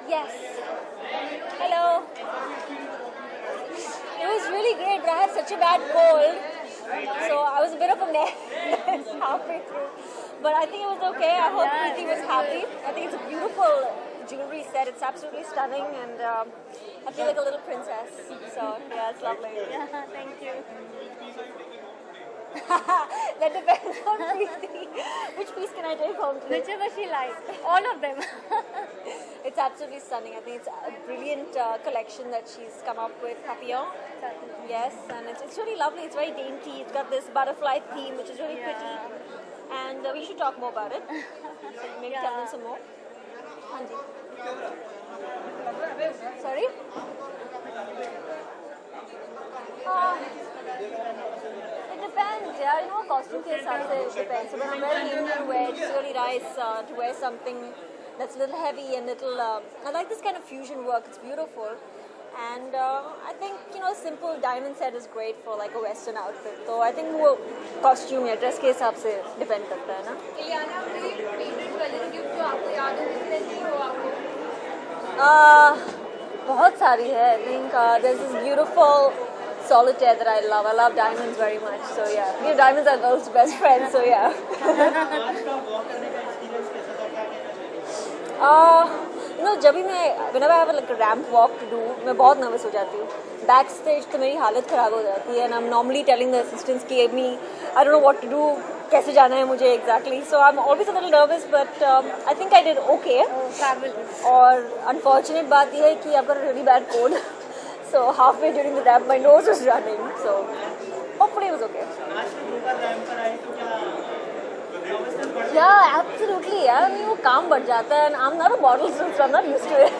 Yes. Hello. It was really great, but I had such a bad cold, so I was a bit of a mess halfway through. But I think it was okay. I hope Preeti was happy. I think it's a beautiful jewelry set. It's absolutely stunning, and I feel like a little princess. So yeah, it's lovely. Yeah, thank you. That depends on Preeti. Which piece can I take home today? Whichever she likes. All of them. It's absolutely stunning. I think it's a brilliant collection that she's come up with, Papillon. Yes, and it's really lovely. It's very dainty. It's got this butterfly theme, which is really pretty. And we should talk more about it. So maybe tell them some more. Hanji. Sorry? It depends, yeah. You know, costume ke hisab se it depends. So when I'm wearing Indian wear, it's really nice to wear something that's a little heavy and little. I like this kind of fusion work. It's beautiful. And I think, you know, simple diamond set is great for like a Western outfit. So I think वो costume या dress के हिसाब से depend करता है ना. इलियाना, अपनी favorite wedding gift जो आपको याद है जिस तरह की हो आपको? बहुत सारी है. I think there's this beautiful solitaire that I love. I love diamonds very much. So yeah, you know, diamonds are girls' best friends. So yeah. You know, जब भी मैं whenever I have like a ramp walk to do, मैं बहुत nervous हो जाती हूँ. Backstage तो मेरी हालत ख़राब हो जाती है, and I'm normally telling the assistants कि I don't know what to do, कैसे जाना है मुझे exactly. So I'm always a little nervous, but I think I did okay. Oh, fabulous. और unfortunate बात ये है कि I've got a really bad cold. So halfway during the ramp, my nose was running. So hopefully it was okay. Yeah, absolutely. Yeah, I mean, वो काम बढ़ जाता है, and I'm not a model, so I'm not used to it.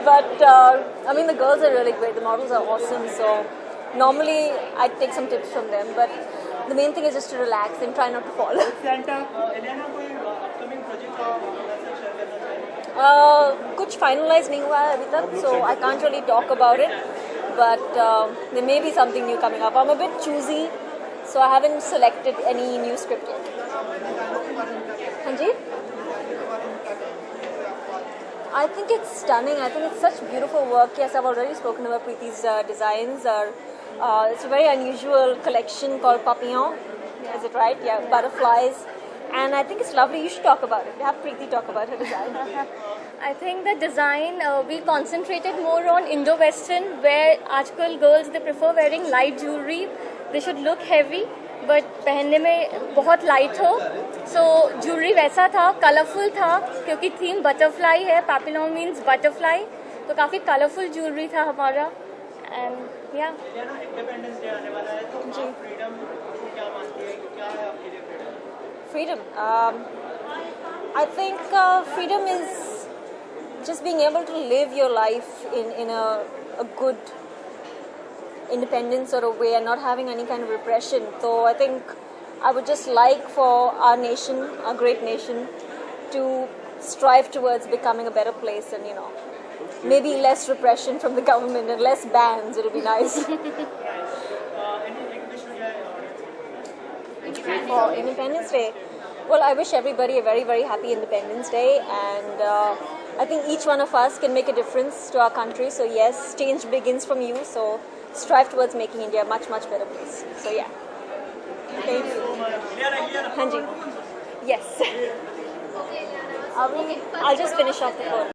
But I mean, the girls are really great. The models are awesome. So normally I take some tips from them, but the main thing is just to relax and try not to fall. कुछ finalized नहीं हुआ है अभी तक, so I can't really talk about it. But there may be something new coming up. I'm a bit choosy, so I haven't selected any new script yet. Hanji? I think it's stunning. I think it's such beautiful work. Yes, I've already spoken about Preeti's designs. It's a very unusual collection called Papillon. Is it right? Yeah, butterflies. And I think it's lovely. You should talk about it. Have Preeti talk about her design. I think the design, we concentrated more on Indo-Western, where आजकल girls, they prefer wearing light jewelry. They should look heavy, but पहनने में बहुत light हो. So jewelry वैसा था, colourful था, क्योंकि theme butterfly है. Papillon means butterfly. तो काफी colourful jewelry था हमारा. And yeah. इंडिपेंडेंस डे आने वाला है तो फ्रीडम को क्या मानती है, क्या है आपके लिए Freedom. I think freedom is just being able to live your life in a good independence sort of way and not having any kind of repression. So I think I would just like for our nation, our great nation, to strive towards becoming a better place, and, you know, maybe less repression from the government and less bans. It'll be nice. For Independence Day, well, I wish everybody a very, very happy Independence Day, and I think each one of us can make a difference to our country. So yes, change begins from you. So strive towards making India a much, much better place. So yeah. Thank you. Hanji. Yes. I'll just finish off the phone.